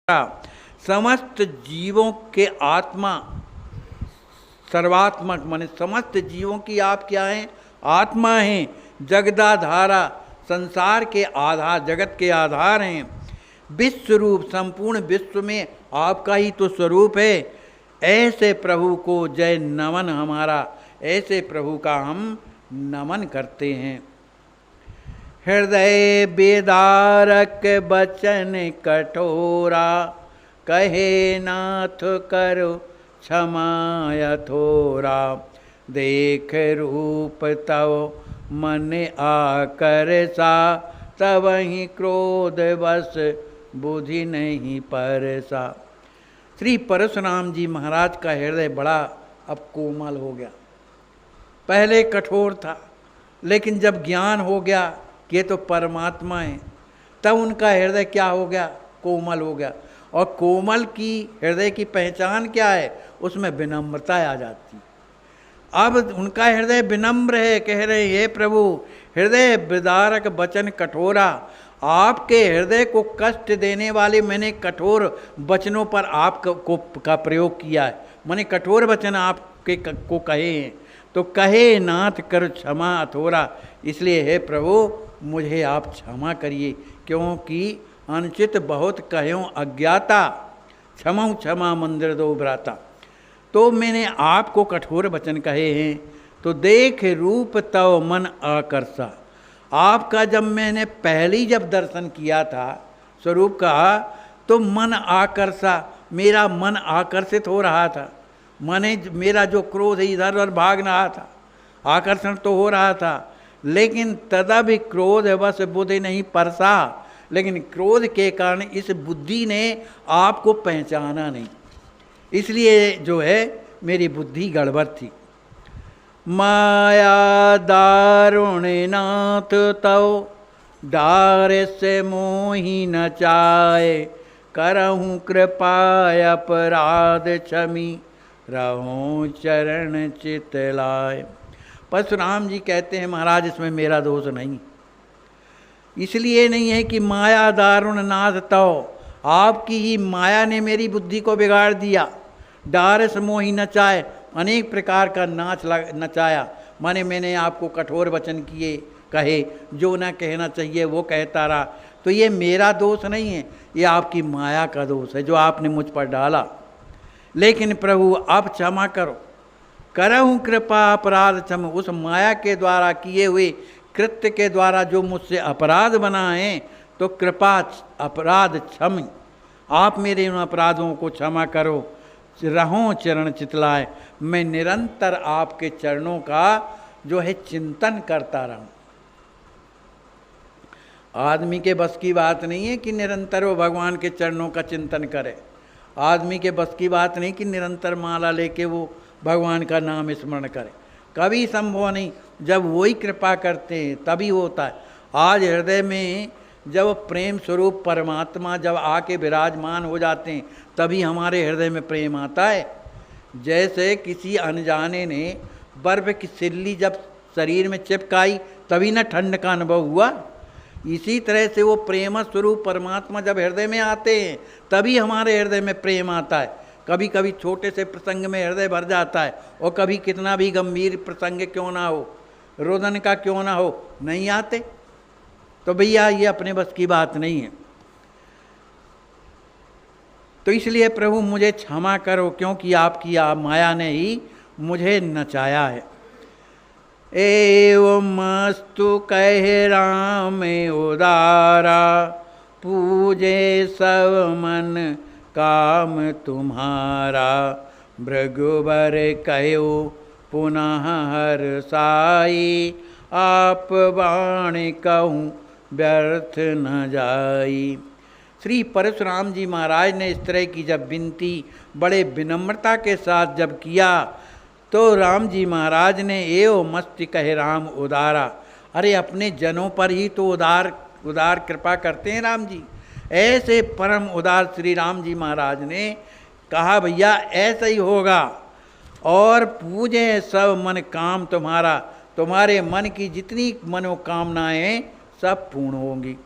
समस्त जीवों के आत्मा सर्वात्मक, माने समस्त जीवों की आप क्या हैं? आत्मा हैं। जगदाधारा, संसार के आधार, जगत के आधार हैं। विश्व रूप, संपूर्ण विश्व में आपका ही तो स्वरूप है। ऐसे प्रभु को जय नमन हमारा, ऐसे प्रभु का हम नमन करते हैं। हृदय बेदारक बचन कठोरा, कहे नाथ करो क्षमा यथोरा। देख रूप तव मन आकर सा, तब ही क्रोध बस बुद्धि नहीं परसा। श्री परशुराम जी महाराज का हृदय बड़ा अब कोमल हो गया। पहले कठोर था, लेकिन जब ज्ञान हो गया कि ये तो परमात्मा है, तब उनका हृदय क्या हो गया? कोमल हो गया। और कोमल की हृदय की पहचान क्या है? उसमें विनम्रता आ जाती। अब उनका हृदय विनम्र है। कह रहे हे प्रभु, हृदय विदारक वचन कठोरा, आपके हृदय को कष्ट देने वाले मैंने कठोर वचनों पर आपको का प्रयोग किया है। मैंने कठोर वचन आपके को कहे हैं, तो कहे नाथ कर क्षमा अथोरा। इसलिए हे प्रभु, मुझे आप क्षमा करिए, क्योंकि अनुचित बहुत कह्यों अज्ञाता, क्षमा क्षमा मंदिर दो भ्राता। तो मैंने आपको कठोर वचन कहे हैं। तो देख रूप तव मन आकर्षा, आपका जब मैंने पहली जब दर्शन किया था स्वरूप का, तो मन आकर्षा, मेरा मन आकर्षित हो रहा था। माने मेरा जो क्रोध इधर उधर भाग रहा था, आकर्षण तो हो रहा था, लेकिन तदा भी क्रोध बस बुद्धि नहीं परसा। लेकिन क्रोध के कारण इस बुद्धि ने आपको पहचाना नहीं, इसलिए जो है मेरी बुद्धि गड़बड़ थी। माया दारुण नाथ तव, डार से मोही न चाहे, करहूँ कृपा अपराध क्षमी, रहूँ चरण चित लाए। परशुराम जी कहते हैं महाराज, इसमें मेरा दोष नहीं। इसलिए नहीं है कि माया दारुण नाथ तव, आपकी ही माया ने मेरी बुद्धि को बिगाड़ दिया। डारस मोही नचाए, अनेक प्रकार का नाच नचाया। माने मैंने आपको कठोर वचन किए, कहे, जो ना कहना चाहिए वो कहता रहा। तो ये मेरा दोष नहीं है, ये आपकी माया का दोष है जो आपने मुझ पर डाला। लेकिन प्रभु आप क्षमा करो, करहूँ कृपा अपराध क्षम। उस माया के द्वारा किए हुए कृत्य के द्वारा जो मुझसे अपराध बना है, तो कृपा अपराध क्षम, आप मेरे उन अपराधों को क्षमा करो। रहूं चरण चितलाए, मैं निरंतर आपके चरणों का जो है चिंतन करता रहूं। आदमी के बस की बात नहीं है कि निरंतर वो भगवान के चरणों का चिंतन करे। आदमी के बस की बात नहीं कि निरंतर माला लेके वो भगवान का नाम स्मरण करे। कभी संभव नहीं। जब वही कृपा करते हैं तभी होता है। आज हृदय में जब प्रेम स्वरूप परमात्मा जब आके विराजमान हो जाते हैं, तभी हमारे हृदय में प्रेम आता है। जैसे किसी अनजाने ने बर्फ की सिल्ली जब शरीर में चिपकाई, तभी न ठंड का अनुभव हुआ। इसी तरह से वो प्रेम स्वरूप परमात्मा जब हृदय में आते हैं, तभी हमारे हृदय में प्रेम आता है। कभी कभी छोटे से प्रसंग में हृदय भर जाता है, और कभी कितना भी गंभीर प्रसंग क्यों ना हो, रोदन का क्यों ना हो, नहीं आते। तो भैया ये अपने बस की बात नहीं है। तो इसलिए प्रभु मुझे क्षमा करो, क्योंकि आपकी माया ने ही मुझे नचाया है। एवं मस्तु कह राम उदारा, पूजे सब मन काम तुम्हारा। भृगुबर कहो पुनः हर साई, आप वाणी कहूँ व्यर्थ न जाई। श्री परशुराम जी महाराज ने इस तरह की जब विनती बड़े विनम्रता के साथ जब किया, तो राम जी महाराज ने एवं मस्ति कहे राम उदारा। अरे अपने जनों पर ही तो उदार उदार कृपा करते हैं राम जी। ऐसे परम उदार श्री राम जी महाराज ने कहा भैया ऐसा ही होगा, और पूजे सब मन काम तुम्हारा, तुम्हारे मन की जितनी मनोकामनाएं सब पूर्ण होंगी।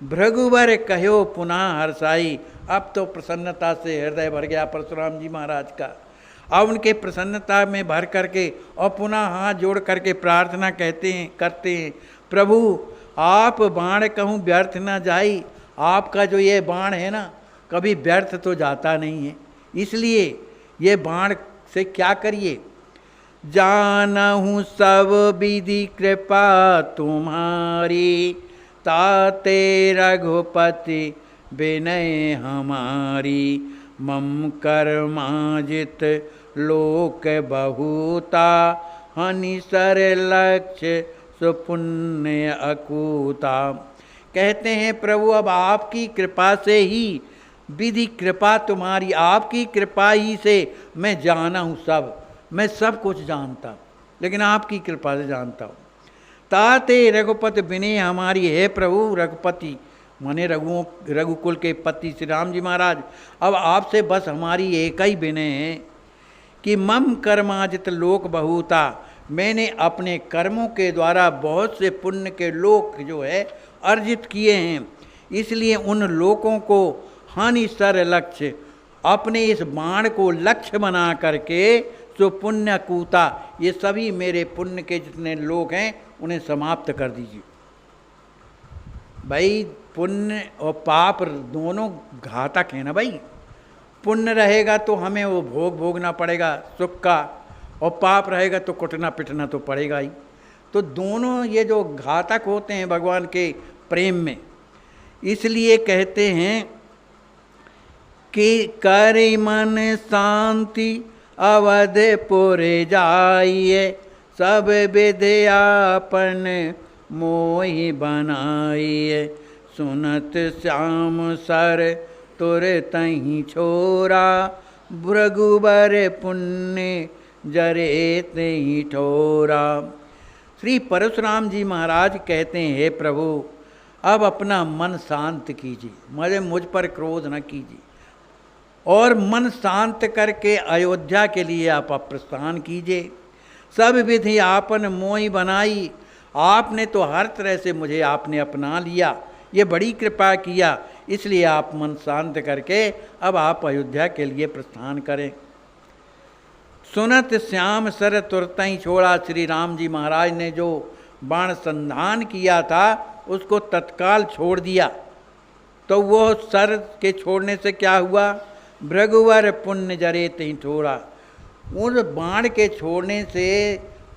भृगुवर कहो पुनः हर्षाई, अब तो प्रसन्नता से हृदय भर गया परशुराम जी महाराज का। अब उनके प्रसन्नता में भर करके और पुनः हाथ जोड़ करके प्रार्थना करते हैं, प्रभु आप बाण कहूँ व्यर्थ ना जाई। आपका जो ये बाण है ना कभी व्यर्थ तो जाता नहीं है, इसलिए ये बाण से क्या करिए। जानहूँ सब विधि कृपा तुम्हारी, ताते रघुपति विनय हमारी। मम कर्माजित लोक बहुता, हनि सर लक्ष्य सुपुण्य अकूता। कहते हैं प्रभु अब आपकी कृपा से ही, विधि कृपा तुम्हारी, आपकी कृपा ही से मैं जाना हूँ सब, मैं सब कुछ जानता हूँ, लेकिन आपकी कृपा से जानता हूँ। ताते रघुपति विनय हमारी, है प्रभु रघुपति माने रघुकुल के पति श्री राम जी महाराज, अब आपसे बस हमारी एक ही विनय है कि मम कर्माजित लोक बहुता, मैंने अपने कर्मों के द्वारा बहुत से पुण्य के लोक जो है अर्जित किए हैं, इसलिए उन लोकों को हानि सर लक्ष्य, अपने इस बाण को लक्ष्य बना करके जो पुण्य कूता, ये सभी मेरे पुण्य के जितने लोग हैं उन्हें समाप्त कर दीजिए। भाई पुण्य और पाप दोनों घातक हैं ना भाई। पुण्य रहेगा तो हमें वो भोग भोगना पड़ेगा सुख का, और पाप रहेगा तो कुटना पिटना तो पड़ेगा ही। तो दोनों ये जो घातक होते हैं भगवान के प्रेम में, इसलिए कहते हैं कि कर मन शांति अवधपुर जाइए, सब विद्यापन मोहि बनाइए। सुनत श्याम सर तुर तहीं छोरा, भृगुबर पुण्य जरे तहीं ठोरा। श्री परशुराम जी महाराज कहते हैं हे प्रभु अब अपना मन शांत कीजिए, मुझ पर क्रोध न कीजिए, और मन शांत करके अयोध्या के लिए आप प्रस्थान कीजिए। सब विधि आपन मोहि बनाई, आपने तो हर तरह से मुझे आपने अपना लिया, ये बड़ी कृपा किया, इसलिए आप मन शांत करके अब आप अयोध्या के लिए प्रस्थान करें। सुनत श्याम सर तुरत ही छोड़ा, श्री राम जी महाराज ने जो बाण संधान किया था उसको तत्काल छोड़ दिया। तो वो सर के छोड़ने से क्या हुआ, भृगुवर पुण्य जरे तहीं ठोरा, उन बाण के छोड़ने से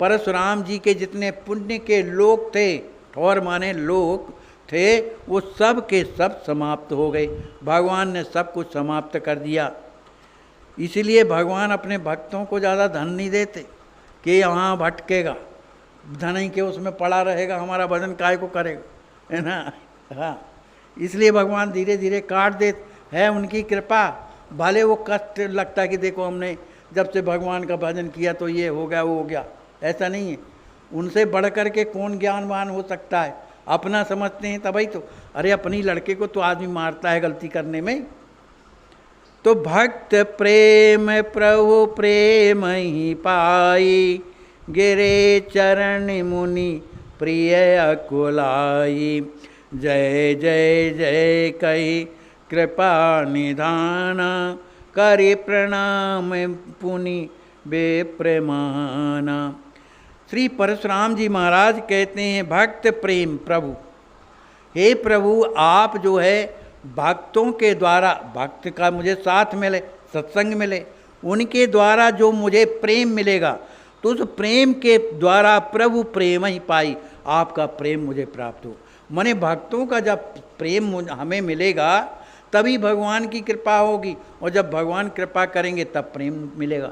परशुराम जी के जितने पुण्य के लोग थे, ठौर माने लोग थे, वो सब के सब समाप्त हो गए। भगवान ने सब कुछ समाप्त कर दिया। इसीलिए भगवान अपने भक्तों को ज़्यादा धन नहीं देते कि यहाँ भटकेगा, धन ही के उसमें पड़ा रहेगा, हमारा भजन काय को करेगा, है ना। हाँ, इसलिए भगवान धीरे धीरे काट देते है, उनकी कृपा। भले वो कष्ट लगता है कि देखो हमने जब से भगवान का भजन किया तो ये हो गया वो हो गया, ऐसा नहीं है। उनसे बढ़ कर के कौन ज्ञानवान हो सकता है, अपना समझते हैं तभी तो। अरे अपनी लड़के को तो आदमी मारता है गलती करने में। तो भक्त प्रेम प्रभु प्रेम ही पाई, गिरे चरण मुनि प्रिय अकुलाई। जय जय जय कही कृपा निधाना, करि प्रणाम पुनि विप्रमाना। श्री परशुराम जी महाराज कहते हैं भक्त प्रेम प्रभु, हे प्रभु आप जो है भक्तों के द्वारा, भक्त का मुझे साथ मिले, सत्संग मिले, उनके द्वारा जो मुझे प्रेम मिलेगा, तो उस प्रेम के द्वारा प्रभु प्रेम ही पाई, आपका प्रेम मुझे प्राप्त हो। माने भक्तों का जब प्रेम हमें मिलेगा तभी भगवान की कृपा होगी, और जब भगवान कृपा करेंगे तब प्रेम मिलेगा।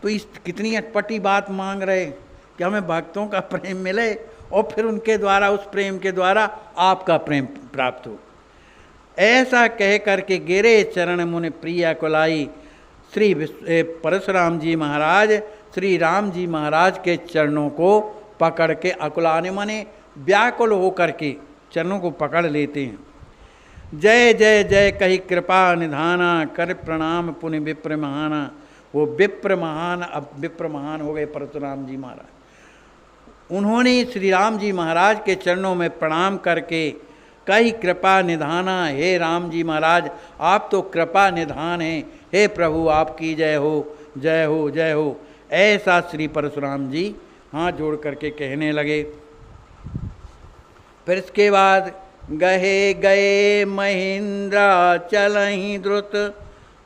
तो इस कितनी अटपटी बात मांग रहे कि हमें भक्तों का प्रेम मिले और फिर उनके द्वारा, उस प्रेम के द्वारा आपका प्रेम प्राप्त हो। ऐसा कह करके गिरे चरण मुनि प्रिय कुलाई। श्री परशुराम जी महाराज श्री राम जी महाराज के चरणों को पकड़ के, अकुलाने माने व्याकुल होकर के चरणों को पकड़ लेते हैं। जय जय जय कही कृपा निधाना, कर प्रणाम पुनि विप्र महाना। वो विप्र महान, अब विप्र महान हो गए परशुराम जी महाराज। उन्होंने श्री राम जी महाराज के चरणों में प्रणाम करके कई कृपा निधाना। हे राम जी महाराज, आप तो कृपा निधान हैं। हे प्रभु, आपकी जय हो, जय हो, जय हो। ऐसा श्री परशुराम जी हाथ जोड़ करके कहने लगे। फिर इसके बाद गहे गए महेंद्रा चलहि द्रुत,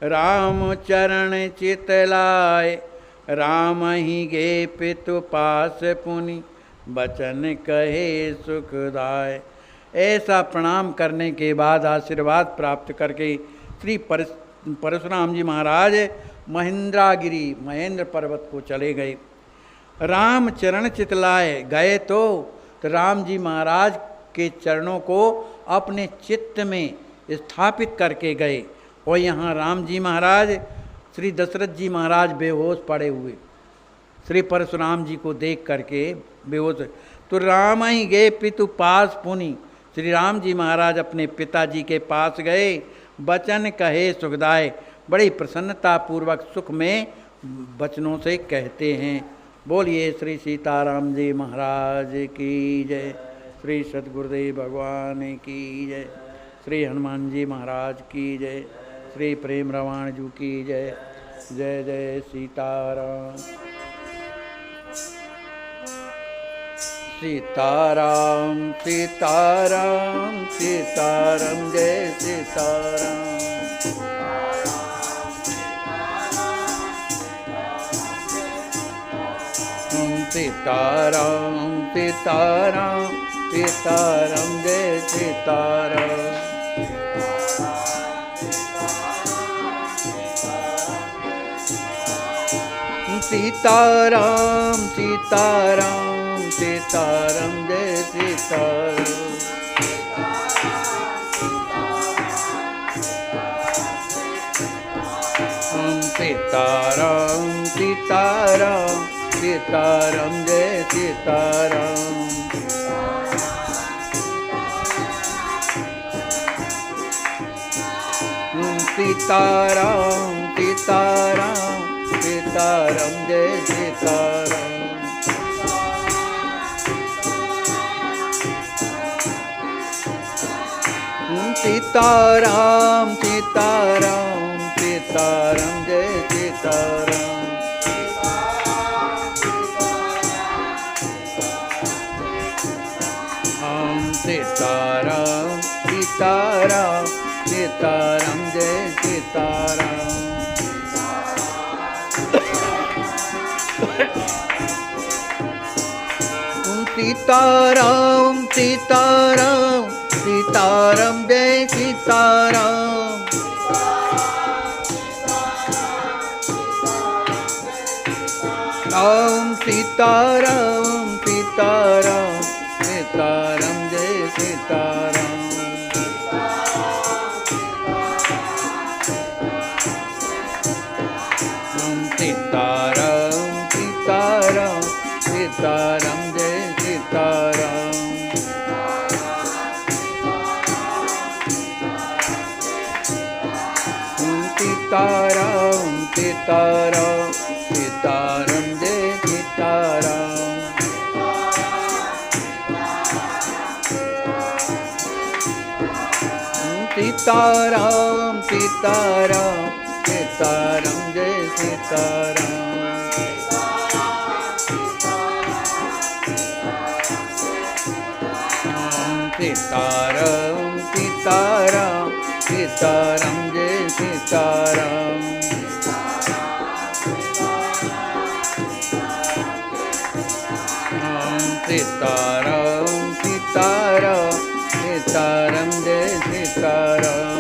राम चरण चितलाय, राम ही गे पितु पास पुनि, बचन कहे सुखदाय। ऐसा प्रणाम करने के बाद आशीर्वाद प्राप्त करके श्री परशुराम जी महाराज महेंद्रागिरी महेंद्र पर्वत को चले गए। राम चरण चितलाए गए तो राम जी महाराज के चरणों को अपने चित्त में स्थापित करके गए। और यहाँ राम जी महाराज श्री दशरथ जी महाराज बेहोश पड़े हुए, श्री परशुराम जी को देख करके बेहोश। तो राम ही गए पितु पास पुनि, श्री राम जी महाराज अपने पिताजी के पास गए। बचन कहे सुखदाय, बड़ी प्रसन्नता पूर्वक सुख में वचनों से कहते हैं। बोलिए श्री सीताराम जी महाराज की जय, श्री सद्गुरुदेव भगवान की जय, श्री हनुमान जी महाराज की जय, श्री प्रेम रवाण जी की जय। जय जय सीताराम। सीताराम सीताराम सीताराम, जय सीताराम। सीताराम सीताराम सीताराम, जय सीताराम। सीताराम सीताराम सीताराम, जय सीताराम। सीताराम सीताराम सीताराम, जय सीताराम। सीताराम सीताराम सीताराम, जय सीताराम। सीताराम सीताराम सीताराम, जय सीताराम। सीताराम सीताराम सीताराम, जय सीताराम। सीताराम सीताराम सीताराम, जय सीताराम। ओम सीताराम सीताराम सीताराम, जय सीताराम। सीताराम सीताराम सीताराम, जय सीताराम। सीताराम सीताराम सीताराम, जय सीताराम। सीताराम सीताराम सीताराम, जय सीताराम। सीताराम सीताराम सीताराम, जय सीताराम। सीताराम सीताराम सीताराम, जय सीताराम।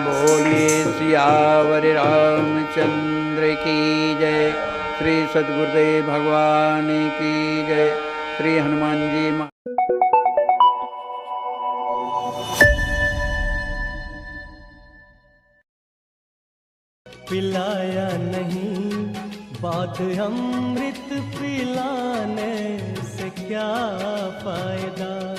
बोलिए सियावर रामचंद्र की जय, श्री सद्गुरुदेव भगवान की जय, श्री हनुमान जी। पिलाया नहीं बात अमृत पिलाने से क्या फायदा।